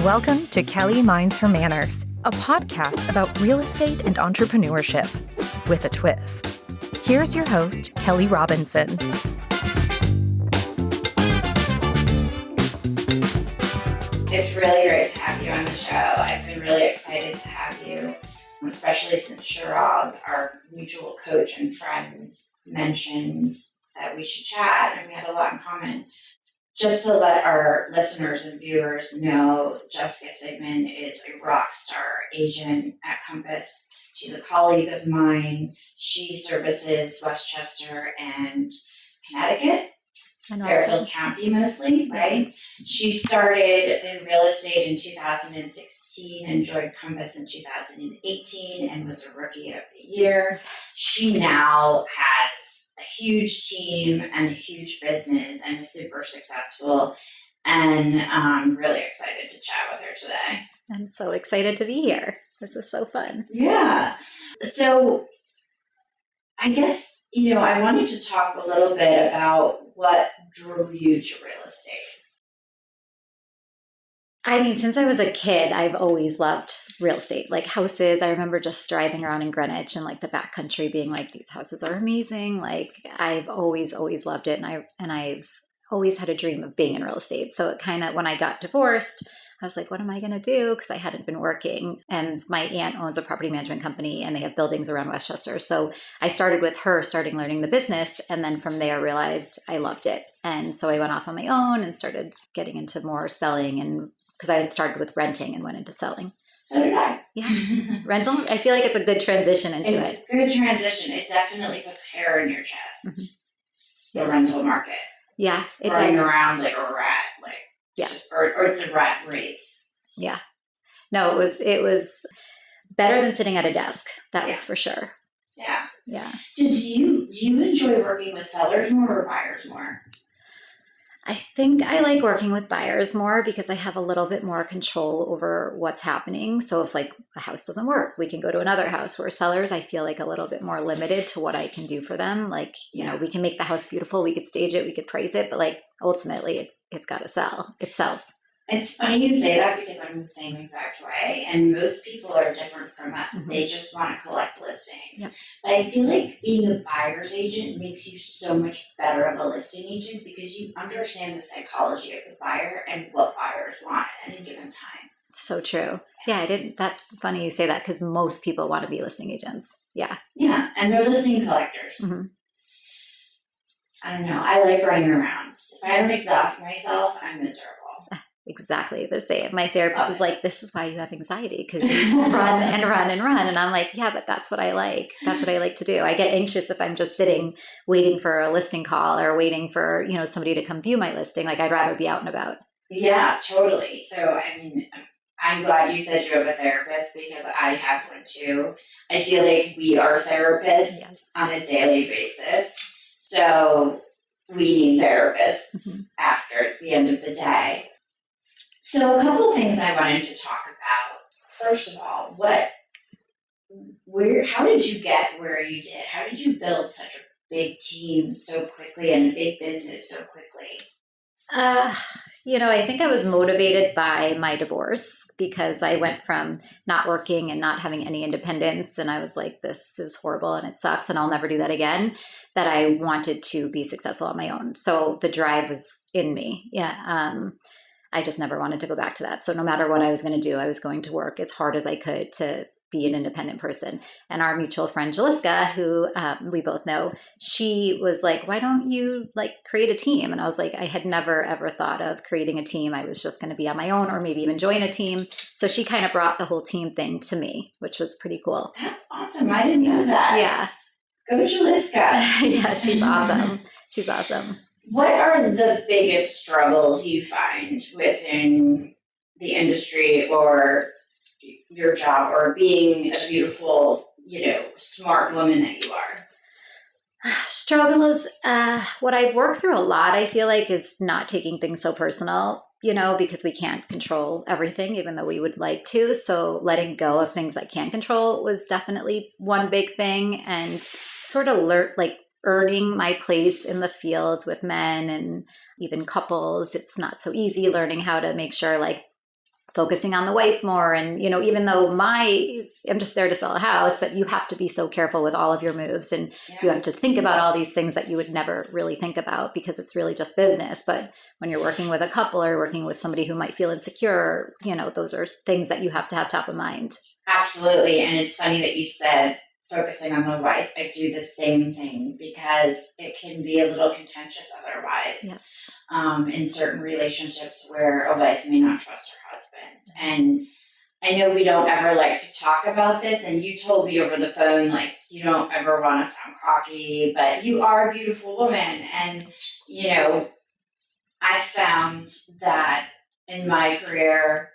Welcome to Kelly Minds Her Manners, a podcast about real estate and entrepreneurship with a twist. Here's your host, Kelly Robinson. It's really great to have you on the show. I've been really excited to have you, especially since Shirag, our mutual coach and friend, mentioned that we should chat, and we had a lot in common. Just to let our listeners and viewers know, Jessica Sigmund is a rock star agent at Compass. She's a colleague of mine. She services Westchester and Connecticut, Fairfield County mostly, right? She started in real estate in 2016 and joined Compass in 2018 and was a Rookie of the Year. She now has a huge team and a huge business and is super successful, and I'm really excited to chat with her today. I'm so excited to be here. This is so fun. Yeah. So I guess, I wanted to talk a little bit about what drew you to real estate. I mean, since I was a kid, I've always loved real estate, like houses. I remember just driving around in Greenwich and like the backcountry being like, these houses are amazing. Like I've always loved it. And I've always had a dream of being in real estate. So it kind of, when I got divorced, I was like, what am I going to do? Because I hadn't been working. And my aunt owns a property management company and they have buildings around Westchester. So I started with her, starting learning the business. And then from there realized I loved it. And so I went off on my own and started getting into more selling, and because I had started with renting and went into selling. So did I. Yeah. Rental, I feel like it's a good transition into It's a good transition. It definitely puts hair in your chest. Mm-hmm. The Yes. rental market. Yeah, it Running does. around like a rat, Yeah. or it's a rat race. Yeah. No, it was better than sitting at a desk. That was for sure. Yeah. Yeah. So do you enjoy working with sellers more or buyers more? I think I like working with buyers more because I have a little bit more control over what's happening. So if like a house doesn't work, we can go to another house. Where sellers, I feel like a little bit more limited to what I can do for them. Like, we can make the house beautiful, we could stage it, we could price it, but like ultimately it's got to sell itself. It's funny you say that because I'm the same exact way, and most people are different from us. Mm-hmm. They just want to collect listings. Yep. But I feel like being a buyer's agent makes you so much better of a listing agent because you understand the psychology of the buyer and what buyers want at any given time. So true. Yeah, that's funny you say that because most people want to be listing agents. Yeah. Yeah, and they're listing collectors. Mm-hmm. I don't know. I like running around. If I don't exhaust myself, I'm miserable. Exactly the same. My therapist is like, this is why you have anxiety, because you run and run and run. And I'm like, yeah, but that's what I like. That's what I like to do. I get anxious if I'm just sitting waiting for a listing call or waiting for, somebody to come view my listing. Like I'd rather be out and about. Yeah, totally. So, I mean, I'm glad you said you have a therapist because I have one too. I feel like we are therapists on a daily basis. So we need therapists after the end of the day. So a couple of things I wanted to talk about. First of all, how did you get where you did? How did you build such a big team so quickly and a big business so quickly? I think I was motivated by my divorce because I went from not working and not having any independence. And I was like, this is horrible and it sucks and I'll never do that again, that I wanted to be successful on my own. So the drive was in me. Yeah. I just never wanted to go back to that. So no matter what I was going to do, I was going to work as hard as I could to be an independent person. And our mutual friend, Jaliska, who we both know, she was like, why don't you create a team? And I was like, I had never, ever thought of creating a team. I was just going to be on my own or maybe even join a team. So she kind of brought the whole team thing to me, which was pretty cool. That's awesome. I didn't know that. Yeah. Go Jaliska. Yeah, she's awesome. She's awesome. What are the biggest struggles you find within the industry or your job or being a beautiful, smart woman that you are? Struggles, what I've worked through a lot, I feel like, is not taking things so personal, because we can't control everything, even though we would like to. So letting go of things I can't control was definitely one big thing, and sort of earning my place in the fields with men and even couples. It's not so easy learning how to make sure focusing on the wife more. And, even though I'm just there to sell a house, but you have to be so careful with all of your moves, and you have to think about all these things that you would never really think about because it's really just business. But when you're working with a couple or working with somebody who might feel insecure, those are things that you have to have top of mind. Absolutely. And it's funny that you said focusing on the wife. I do the same thing because it can be a little contentious otherwise. Yes. In certain relationships where a wife may not trust her husband. And I know we don't ever like to talk about this, and you told me over the phone, like, you don't ever want to sound cocky, but you are a beautiful woman. And, I found that in my career,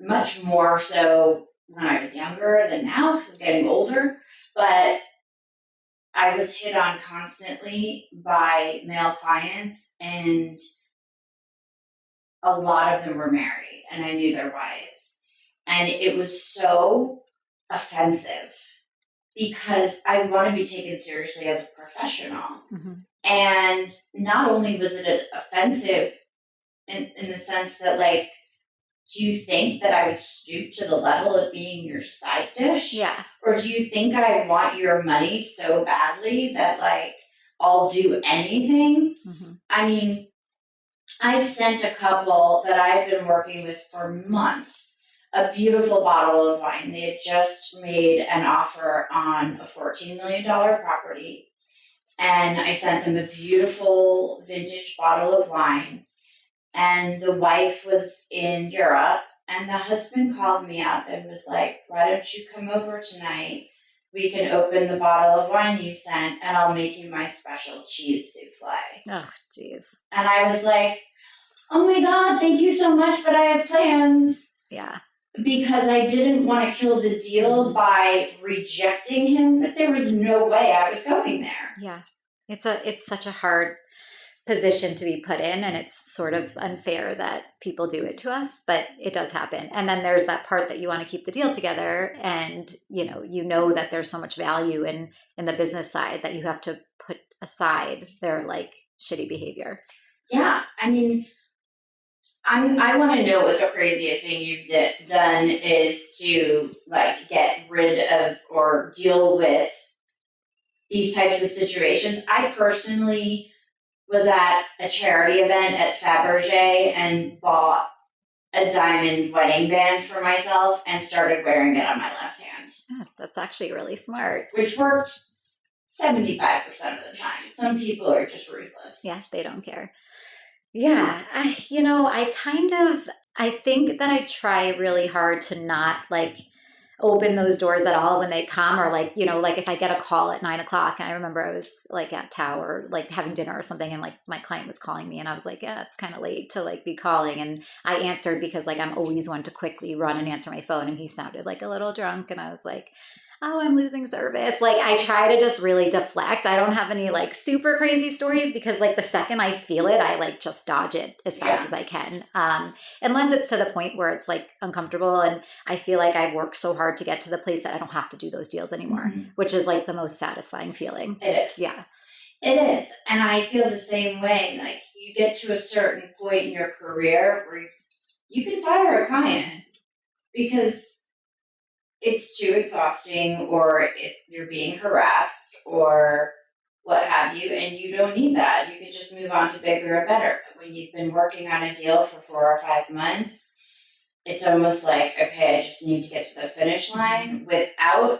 much more so when I was younger than now because I'm getting older, but I was hit on constantly by male clients, and a lot of them were married, and I knew their wives. And it was so offensive because I want to be taken seriously as a professional. Mm-hmm. And not only was it offensive in the sense that, like, do you think that I would stoop to the level of being your side dish? Yeah. Or do you think I want your money so badly that, like, I'll do anything? Mm-hmm. I mean, I sent a couple that I had been working with for months a beautiful bottle of wine. They had just made an offer on a $14 million property. And I sent them a beautiful vintage bottle of wine. And the wife was in Europe, and the husband called me up and was like, why don't you come over tonight? We can open the bottle of wine you sent, and I'll make you my special cheese souffle. Oh, jeez. And I was like, oh my God, thank you so much, but I have plans. Yeah. Because I didn't want to kill the deal by rejecting him, but there was no way I was going there. Yeah. It's such a hard position to be put in, and it's sort of unfair that people do it to us, but it does happen. And then there's that part that you want to keep the deal together, and that there's so much value in the business side that you have to put aside their like shitty behavior. Yeah, I mean, I want to know what the craziest thing you've done is to, like, get rid of or deal with these types of situations. I personally was at a charity event at Fabergé and bought a diamond wedding band for myself and started wearing it on my left hand. Yeah, that's actually really smart. Which worked 75% of the time. Some people are just ruthless. Yeah, they don't care. Yeah, I think that I try really hard to not like open those doors at all when they come, or like if I get a call at 9:00, and I remember I was like at Tao or like having dinner or something, and like my client was calling me, and I was like, yeah, it's kind of late to like be calling, and I answered because like I'm always one to quickly run and answer my phone, and he sounded like a little drunk, and I was like, oh, I'm losing service. Like I try to just really deflect. I don't have any like super crazy stories because like the second I feel it, I like just dodge it as fast as I can. Unless it's to the point where it's like uncomfortable and I feel like I've worked so hard to get to the place that I don't have to do those deals anymore, which is like the most satisfying feeling. It is. Yeah. It is. And I feel the same way. Like you get to a certain point in your career where you can fire a client because it's too exhausting, or you're being harassed, or what have you, and you don't need that. You could just move on to bigger and better. But when you've been working on a deal for 4 or 5 months, it's almost like, okay, I just need to get to the finish line without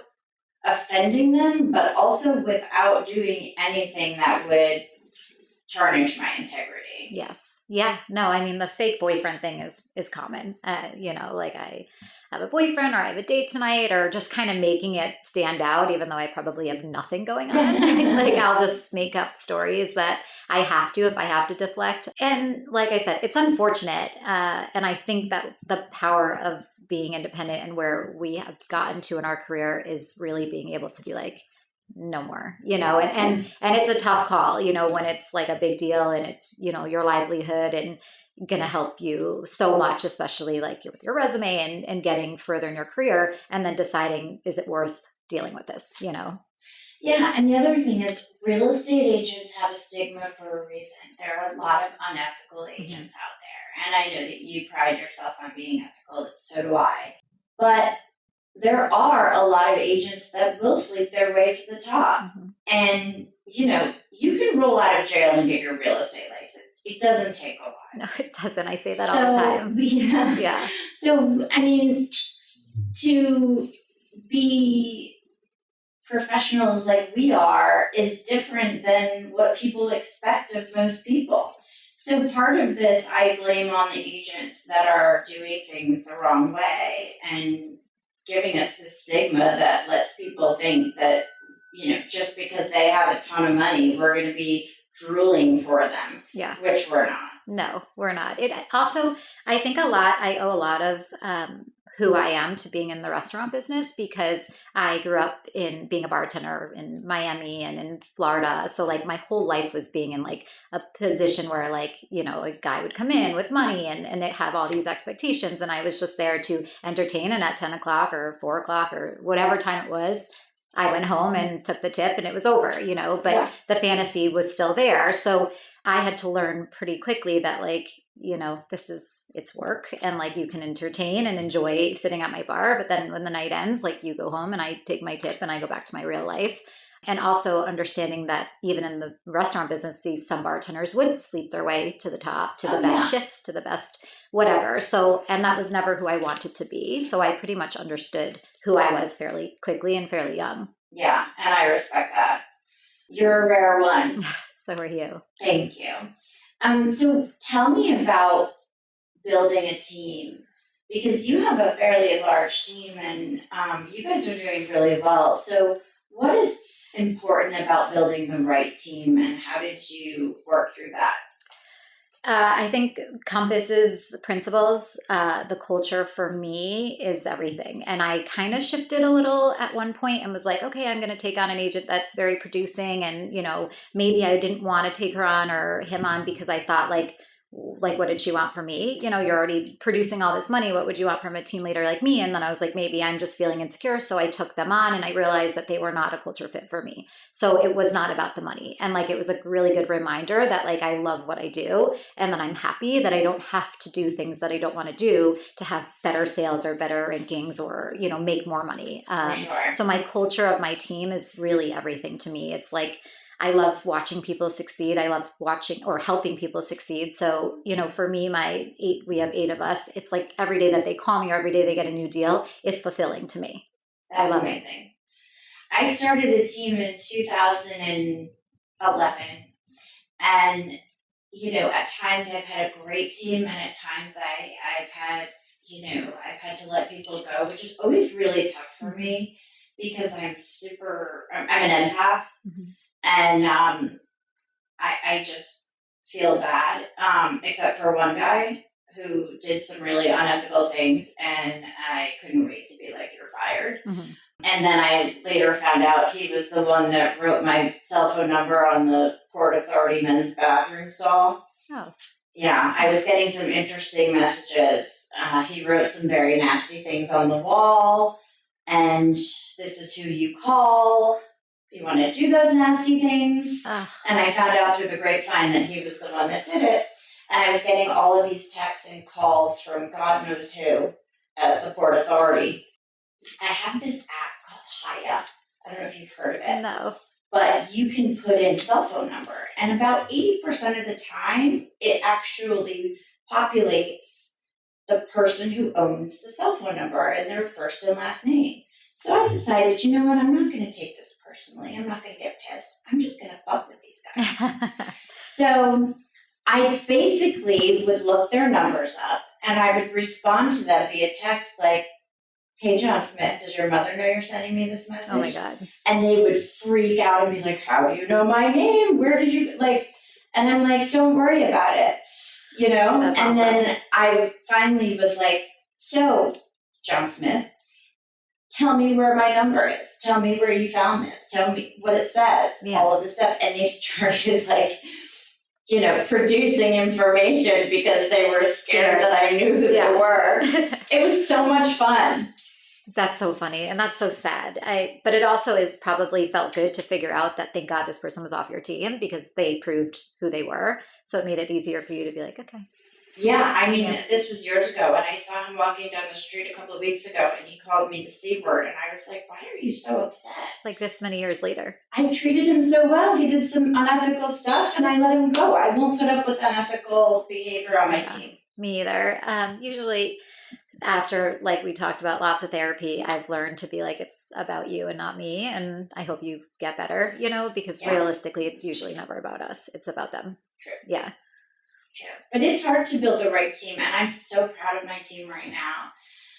offending them, but also without doing anything that would tarnish my integrity. Yes. Yeah. No, I mean, the fake boyfriend thing is common. Like I have a boyfriend, or I have a date tonight, or just kind of making it stand out, even though I probably have nothing going on. Like I'll just make up stories that I have to, if I have to deflect. And like I said, it's unfortunate. And I think that the power of being independent and where we have gotten to in our career is really being able to be like, no more, and it's a tough call, when it's like a big deal and it's, your livelihood and going to help you so much, especially like with your resume and getting further in your career, and then deciding, is it worth dealing with this, Yeah. And the other thing is real estate agents have a stigma for a reason. There are a lot of unethical agents out and I know that you pride yourself on being ethical, so do I. But there are a lot of agents that will sleep their way to the top. Mm-hmm. And, you know, you can roll out of jail and get your real estate license. It doesn't take a while. No, it doesn't. I say that all the time. Yeah. So, I mean, to be professionals like we are is different than what people expect of most people. So part of this I blame on the agents that are doing things the wrong way and giving us the stigma that lets people think that, you know, just because they have a ton of money, we're going to be drooling for them. Yeah. Which we're not. No, we're not. It also, I think I owe a lot of who I am to being in the restaurant business, because I grew up in being a bartender in Miami and in Florida. So like my whole life was being in like a position where like, you know, a guy would come in with money and it have all these expectations. And I was just there to entertain. And at 10 o'clock or 4 o'clock or whatever time it was, I went home and took the tip and it was over, you know, but the fantasy was still there. So I had to learn pretty quickly that like, you know, it's work and like you can entertain and enjoy sitting at my bar. But then when the night ends, like you go home and I take my tip and I go back to my real life. And also understanding that even in the restaurant business, some bartenders would sleep their way to the top, to the best shifts, to the best whatever. So, and that was never who I wanted to be. So I pretty much understood who I was fairly quickly and fairly young. Yeah, and I respect that. You're a rare one. So are you. Thank you. So tell me about building a team, because you have a fairly large team and you guys are doing really well. So what is important about building the right team and how did you work through that? I think compasses, principles, the culture for me is everything. And I kind of shifted a little at one point and was like, okay, I'm going to take on an agent that's very producing. And, you know, maybe I didn't want to take her on or him on because I thought like, what did she want from me? You know, you're already producing all this money. What would you want from a team leader like me? And then I was like, maybe I'm just feeling insecure. So I took them on and I realized that they were not a culture fit for me. So it was not about the money. And like, it was a really good reminder that like, I love what I do. And that I'm happy that I don't have to do things that I don't want to do to have better sales or better rankings or, you know, make more money. Sure. So my culture of my team is really everything to me. It's like, I love watching people succeed. I love watching or helping people succeed. So, you know, for me, we have 8 of us. It's like every day that they call me or every day they get a new deal is fulfilling to me. That's I love amazing. I started a team in 2011 and, you know, at times I've had a great team and at times I've had to let people go, which is always really tough for me because I'm an empath. Mm-hmm. And I just feel bad, except for one guy who did some really unethical things, and I couldn't wait to be like, you're fired. Mm-hmm. And then I later found out he was the one that wrote my cell phone number on the Port Authority men's bathroom stall. Oh. Yeah, I was getting some interesting messages. He wrote some very nasty things on the wall, and this is who you call. You want to do those nasty things. And I found out through the grapevine that he was the one that did it. And I was getting all of these texts and calls from God knows who at the Port Authority. I have this app called Hiya. I don't know if you've heard of it. No. But you can put in cell phone number. And about 80% of the time, it actually populates the person who owns the cell phone number and their first and last name. So I decided, you know what, I'm not going to take this personally. I'm not going to get pissed. I'm just going to fuck with these guys. So I basically would look their numbers up and I would respond to them via text like, hey, John Smith, does your mother know you're sending me this message? Oh my God. And they would freak out and be like, how do you know my name? Where did you, like, and I'm like, don't worry about it, you know? That's and awesome. Then I finally was like, so, John Smith, tell me where my number is. Tell me where you found this. Tell me what it says. Yeah. All of this stuff. And they started like, you know, producing information because they were scared that I knew who they were. It was so much fun. That's so funny. And that's so sad. But it also is probably felt good to figure out that thank God this person was off your team because they proved who they were. So it made it easier for you to be like, okay. Yeah, I mean, this was years ago, and I saw him walking down the street a couple of weeks ago, and he called me the C word, and I was like, why are you so upset? Like this many years later. I treated him so well. He did some unethical stuff, and I let him go. I won't put up with unethical behavior on my team. Me either. Usually after, like we talked about, lots of therapy, I've learned to be like, it's about you and not me. And I hope you get better, because realistically, it's usually never about us. It's about them. True. Yeah. True. But it's hard to build the right team. And I'm so proud of my team right now.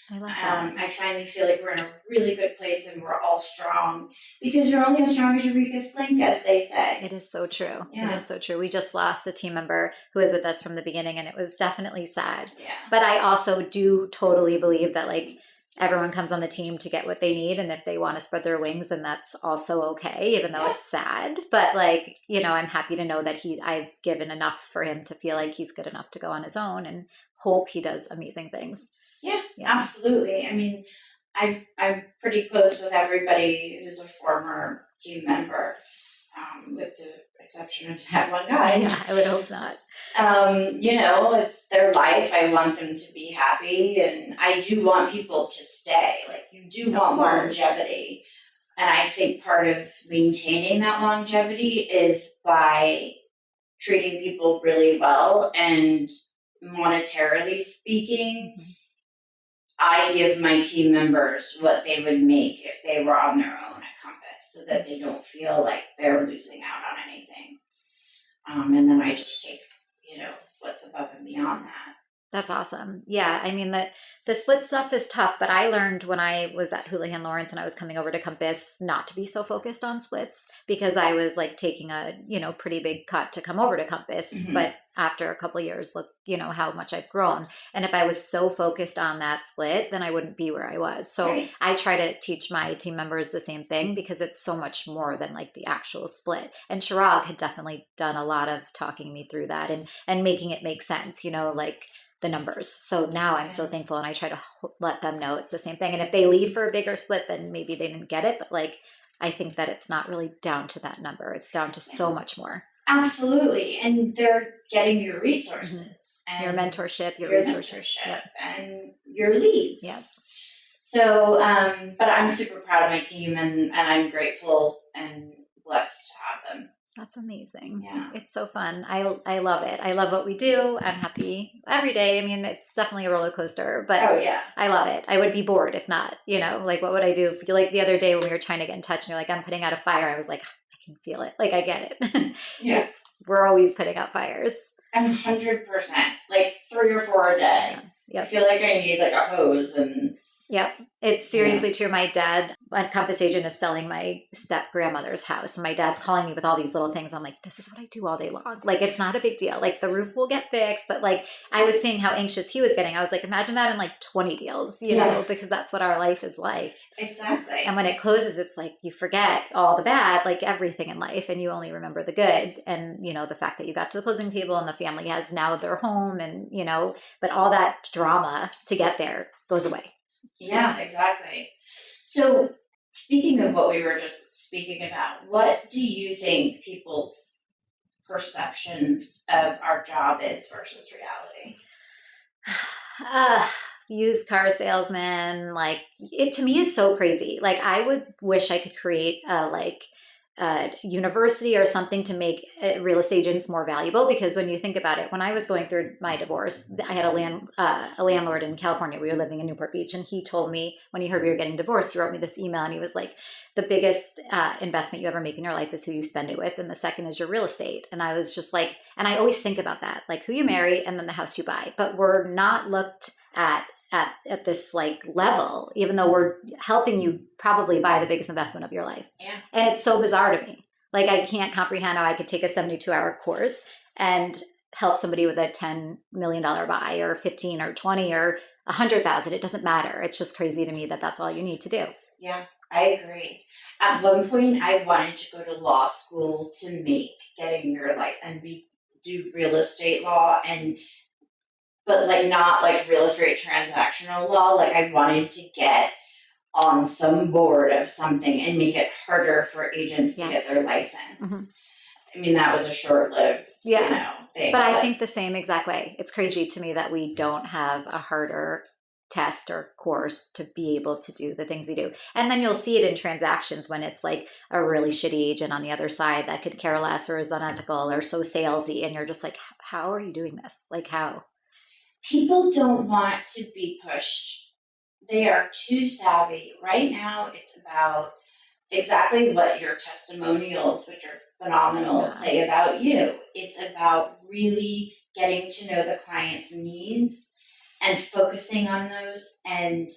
I love that. I finally feel like we're in a really good place and we're all strong, because you're only as strong as your weakest link, as they say. It is so true. Yeah. It is so true. We just lost a team member who was with us from the beginning, and it was definitely sad. Yeah. But I also do totally believe that like everyone comes on the team to get what they need, and if they want to spread their wings, then that's also okay, even though it's sad. But like, I'm happy to know that I've given enough for him to feel like he's good enough to go on his own, and hope he does amazing things. Yeah, absolutely. I mean, I'm pretty close with everybody who's a former team member, with the exception of that one guy. Yeah, I would hope not. It's their life. I want them to be happy, and I do want people to stay. Like, you do want longevity. And I think part of maintaining that longevity is by treating people really well, and monetarily speaking, I give my team members what they would make if they were on their own at Compass, so that they don't feel like they're losing out on anything. And then I just take, what's above and beyond that. That's awesome. Yeah. I mean, the split stuff is tough, but I learned when I was at Houlihan Lawrence and I was coming over to Compass not to be so focused on splits, because I was like taking a, pretty big cut to come over to Compass. Mm-hmm. But after a couple of years, look, how much I've grown. And if I was so focused on that split, then I wouldn't be where I was. So I try to teach my team members the same thing, because it's so much more than like the actual split. And Chirag had definitely done a lot of talking me through that and making it make sense, like the numbers. So now I'm so thankful, and I try to let them know it's the same thing. And if they leave for a bigger split, then maybe they didn't get it. But like, I think that it's not really down to that number. It's down to so much more. Absolutely. And they're getting your resources. Mm-hmm. And your mentorship, your resources. And your leads. Yes. So, but I'm super proud of my team, and I'm grateful and blessed to have them. That's amazing. Yeah. It's so fun. I love it. I love what we do. I'm happy every day. I mean, it's definitely a roller coaster, but I love it. I would be bored if not, like what would I do? Feel like the other day when we were trying to get in touch and you're like, I'm putting out a fire. I was like, I can feel it. Like, I get it. Yeah. We're always putting out fires. 100%, like 3 or 4 a day. Yeah. Yep. I feel like I need like a hose and. Yep. It's seriously true. My dad, a Compass agent, is selling my step grandmother's house. And my dad's calling me with all these little things. I'm like, this is what I do all day long. Like, it's not a big deal. Like, the roof will get fixed. But like, I was seeing how anxious he was getting. I was like, imagine that in like 20 deals, you know, because that's what our life is like. Exactly. And when it closes, it's like you forget all the bad, like everything in life, and you only remember the good. And, the fact that you got to the closing table and the family has now their home and, but all that drama to get there goes away. Yeah, exactly. So speaking of what we were just speaking about, what do you think people's perceptions of our job is versus reality? Used car salesman, like it to me is so crazy. Like I would wish I could create a university or something to make real estate agents more valuable, because when you think about it, when I was going through my divorce, I had a landlord in California. We were living in Newport Beach, and he told me when he heard we were getting divorced, he wrote me this email, and he was like, the biggest investment you ever make in your life is who you spend it with, and the second is your real estate. And I was just like, and I always think about that, like who you marry and then the house you buy, but we're not looked at this like level, even though we're helping you probably buy the biggest investment of your life. Yeah. And it's so bizarre to me. Like I can't comprehend how I could take a 72-hour course and help somebody with a $10 million buy or 15 or 20 or 100,000. It doesn't matter. It's just crazy to me that that's all you need to do. Yeah, I agree. At one point I wanted to go to law school to make getting your do real estate law but like not like real estate transactional law. Like I wanted to get on some board of something and make it harder for agents to get their license. Mm-hmm. I mean, that was a short-lived, thing. thing. But I think the same exact way. It's crazy to me that we don't have a harder test or course to be able to do the things we do. And then you'll see it in transactions when it's like a really shitty agent on the other side that could care less or is unethical or so salesy. And you're just like, how are you doing this? Like how? People don't want to be pushed. They are too savvy. Right now, it's about exactly what your testimonials, which are phenomenal, say about you. It's about really getting to know the client's needs and focusing on those and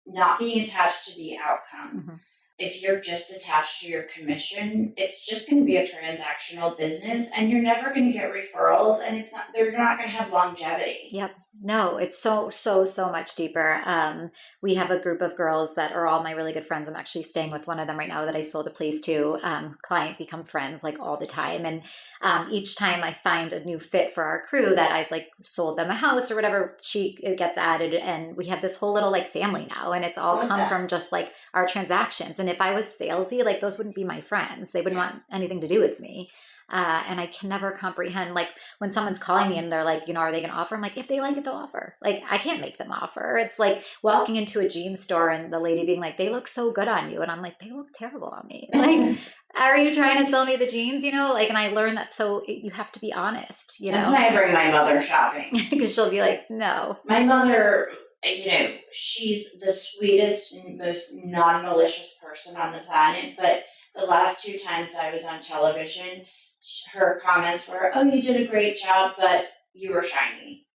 not being attached to the outcome. Mm-hmm. If you're just attached to your commission, it's just going to be a transactional business and you're never going to get referrals and they're not going to have longevity. Yep. No, it's so much deeper. We have a group of girls that are all my really good friends. I'm actually staying with one of them right now that I sold a place to. Client become friends like all the time. And each time I find a new fit for our crew that I've like sold them a house or whatever, it gets added. And we have this whole little like family now. And it's all come from just like our transactions. And if I was salesy, like those wouldn't be my friends. They wouldn't want anything to do with me. And I can never comprehend, like when someone's calling me and they're like, are they going to offer? I'm like, if they like it, they'll offer. Like, I can't make them offer. It's like walking into a jeans store and the lady being like, they look so good on you. And I'm like, they look terrible on me. Like, are you trying to sell me the jeans? Like, and I learned that. So you have to be honest, That's why I bring my mother shopping. Because she'll be like, no. My mother, she's the sweetest, most non-malicious person on the planet. But the last 2 times I was on television, her comments were, oh, you did a great job, but you were shiny.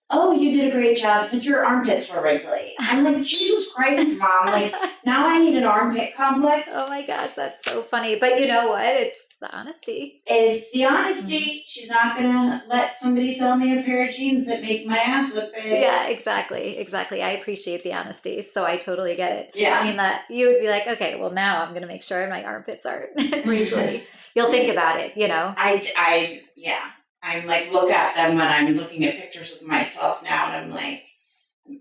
Oh, you did a great job, but your armpits were wrinkly. I'm like, Jesus Christ, Mom. Like, now I need an armpit complex. Oh my gosh, that's so funny. But you know what? It's the honesty. It's the honesty. Mm-hmm. She's not going to let somebody sell me a pair of jeans that make my ass look big. Yeah, exactly. I appreciate the honesty. So I totally get it. Yeah. I mean, that you would be like, okay, well, now I'm going to make sure my armpits aren't wrinkly. You'll think about it, Yeah. I'm like, look at them when I'm looking at pictures of myself now, and I'm like,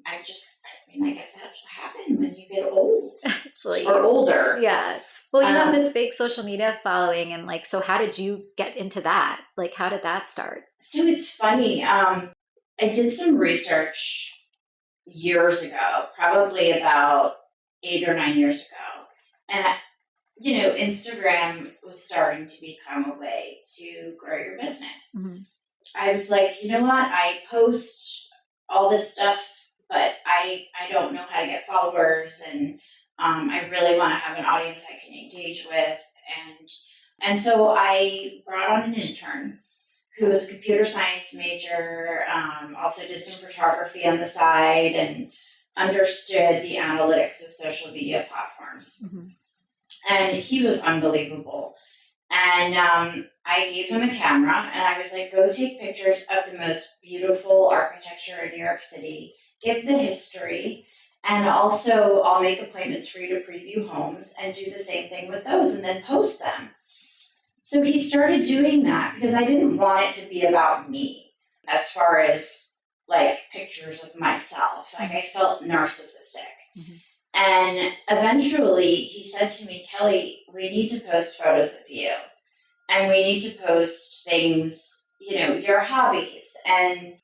I guess that's what happened when you get old or older. Yeah. Well, you have this big social media following, and like, so how did you get into that? Like, how did that start? So it's funny. I did some research years ago, probably about 8 or 9 years ago, and Instagram was starting to become a way to grow your business. Mm-hmm. I was like, you know what? I post all this stuff, but I don't know how to get followers, and I really want to have an audience I can engage with. And so I brought on an intern who was a computer science major, also did some photography on the side, and understood the analytics of social media platforms. Mm-hmm. And he was unbelievable. And I gave him a camera, and I was like, go take pictures of the most beautiful architecture in New York City, give the history, and also I'll make appointments for you to preview homes and do the same thing with those and then post them. So he started doing that because I didn't want it to be about me as far as like pictures of myself. Like I felt narcissistic. Mm-hmm. And eventually he said to me, Kelly, we need to post photos of you. And we need to post things, your hobbies and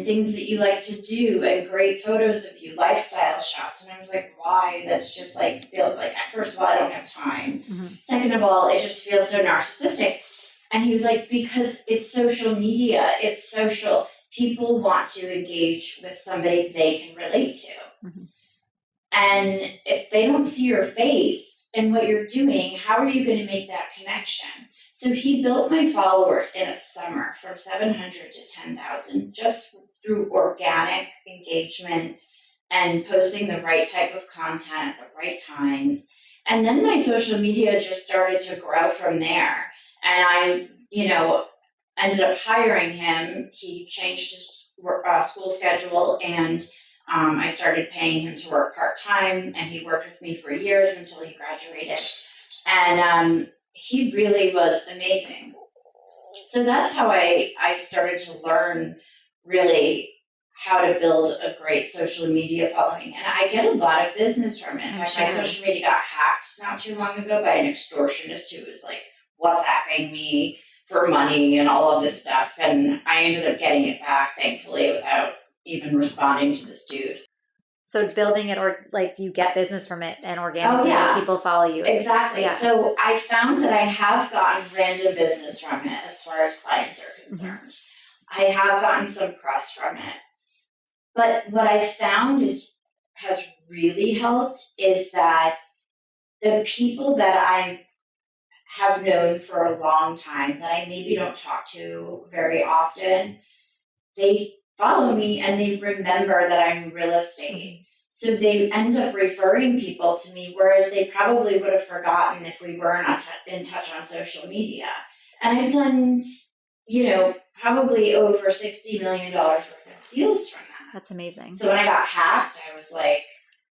things that you like to do and great photos of you, lifestyle shots. And I was like, why? That's just like, feel like, first of all, I don't have time. Mm-hmm. Second of all, it just feels so narcissistic. And he was like, because it's social media, it's social. People want to engage with somebody they can relate to. Mm-hmm. And if they don't see your face and what you're doing, how are you going to make that connection? So he built my followers in a summer from 700 to 10,000 just through organic engagement and posting the right type of content at the right times. And then my social media just started to grow from there. And I, ended up hiring him. He changed his school schedule, and I started paying him to work part-time, and he worked with me for years until he graduated. And he really was amazing. So that's how I started to learn really how to build a great social media following. And I get a lot of business from it. My social media got hacked not too long ago by an extortionist who was like WhatsApping me for money and all of this stuff. And I ended up getting it back, thankfully, without even responding to this dude. So building it, or like you get business from it and organically people follow you. Exactly. Yeah. So I found that I have gotten random business from it as far as clients are concerned. I have gotten some press from it. But what I found has really helped is that the people that I have known for a long time that I maybe don't talk to very often, they follow me and they remember that I'm real estate. So they end up referring people to me, whereas they probably would have forgotten if we weren't in touch on social media. And I've done, probably over $60 million worth of deals from that. That's amazing. So when I got hacked, I was like,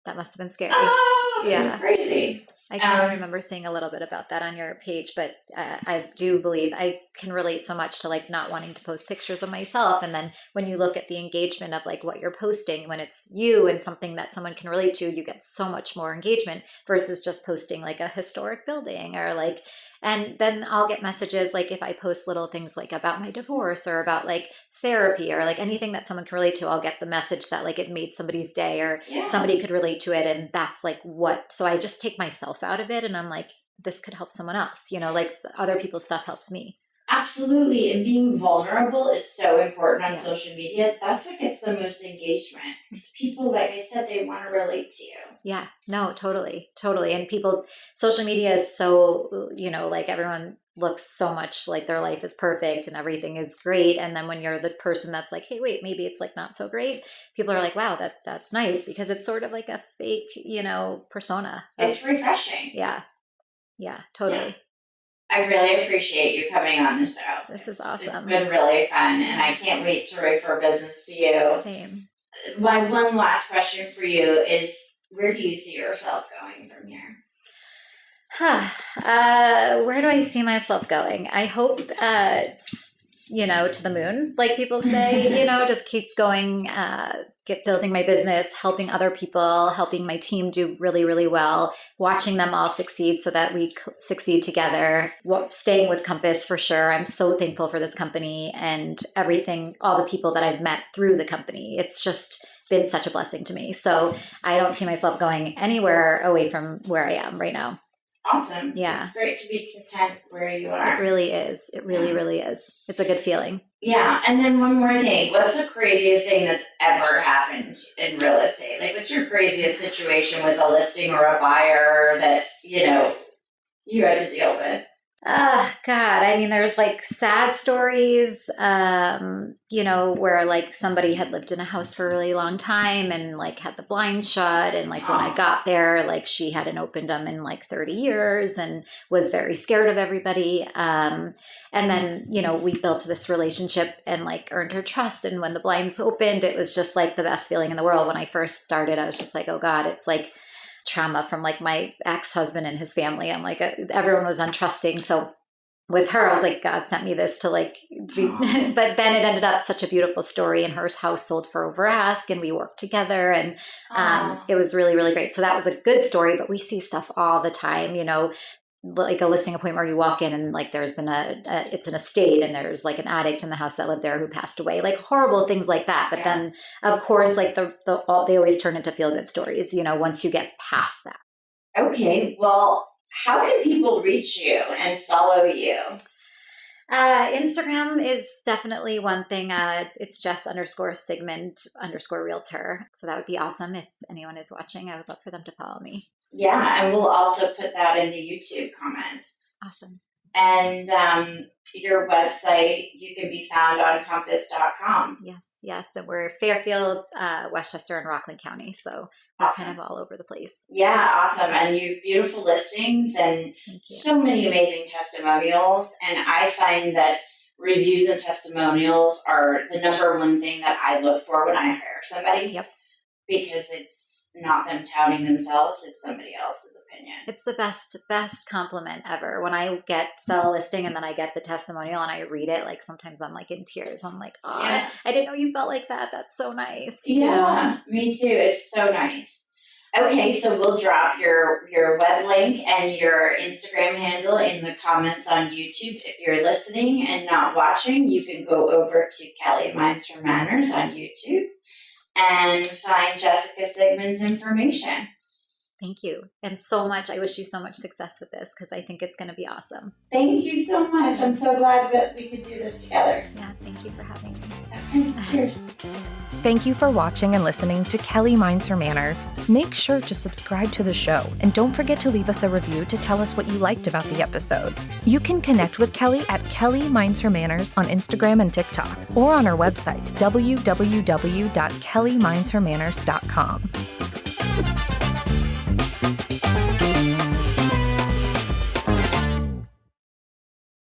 that must have been scary. It was crazy. I kind of remember seeing a little bit about that on your page, but I do believe I can relate so much to like not wanting to post pictures of myself. And then when you look at the engagement of like what you're posting, when it's you and something that someone can relate to, you get so much more engagement versus just posting like a historic building or like, and then I'll get messages like if I post little things like about my divorce or about like therapy or like anything that someone can relate to, I'll get the message that like it made somebody's day or somebody could relate to it. And that's like so I just take myself out of it and I'm like, this could help someone else, like other people's stuff helps me. Absolutely. And being vulnerable is so important on social media. That's what gets the most engagement. Because people, like I said, they want to relate to you. Yeah, no, totally. And social media is so, like everyone looks so much like their life is perfect and everything is great. And then when you're the person that's like, hey, wait, maybe it's like not so great. People are like, wow, that's nice because it's sort of like a fake, persona. It's refreshing. Yeah, totally. Yeah. I really appreciate you coming on the show. This is awesome. It's been really fun, and I can't wait to refer business to you. Same. My one last question for you is, where do you see yourself going from here? Where do I see myself going? I hope it's, to the moon, like people say, just keep going, building my business, helping other people, helping my team do really, really well, watching them all succeed so that we succeed together, staying with Compass for sure. I'm so thankful for this company and everything, all the people that I've met through the company. It's just been such a blessing to me. So I don't see myself going anywhere away from where I am right now. Awesome. Yeah. It's great to be content where you are. It really is. It really, really is. It's a good feeling. Yeah. And then one more thing. What's the craziest thing that's ever happened in real estate? Like, what's your craziest situation with a listing or a buyer that, you had to deal with? God, I mean, there's like sad stories, where like somebody had lived in a house for a really long time and like had the blinds shut. And like when I got there, like she hadn't opened them in like 30 years and was very scared of everybody. And then, we built this relationship and like earned her trust. And when the blinds opened, it was just like the best feeling in the world. When I first started, I was just like, oh God, it's like trauma from like my ex-husband and his family. I'm like, everyone was untrusting. So with her, I was like, God sent me this to like do, but then it ended up such a beautiful story, and her house sold for over ask and we worked together and it was really, really great. So that was a good story, but we see stuff all the time, like a listing appointment where you walk in and like there's been it's an estate and there's like an addict in the house that lived there who passed away, like horrible things like that. But then of course, like they always turn into feel good stories, once you get past that. Okay. Well, how can people reach you and follow you? Instagram is definitely one thing. It's Jess_Sigmund_realtor. So that would be awesome. If anyone is watching, I would love for them to follow me. Yeah, and we'll also put that in the YouTube comments. Awesome. And your website, you can be found on compass.com. Yes. And we're Fairfield, Westchester, and Rockland County. So we're kind of all over the place. Yeah, awesome. And you have beautiful listings and so many amazing testimonials. And I find that reviews and testimonials are the number one thing that I look for when I hire somebody. Yep. Because it's not them touting themselves, it's somebody else's opinion. It's the best compliment ever. When I sell a listing and then I get the testimonial and I read it, like sometimes I'm like in tears. I'm like, oh, I didn't know you felt like that. That's so nice. Yeah, me too. It's so nice. Okay, so we'll drop your web link and your Instagram handle in the comments on YouTube. If you're listening and not watching, you can go over to Kelly Minds Her Manners on YouTube and find Jessica Sigmund's information. Thank you. And so much. I wish you so much success with this because I think it's going to be awesome. Thank you so much. I'm so glad that we could do this together. Yeah, thank you for having me. Okay, cheers. Thank you for watching and listening to Kelly Minds Her Manners. Make sure to subscribe to the show and don't forget to leave us a review to tell us what you liked about the episode. You can connect with Kelly at Kelly Minds Her Manners on Instagram and TikTok or on our website, www.kellymindshermanners.com.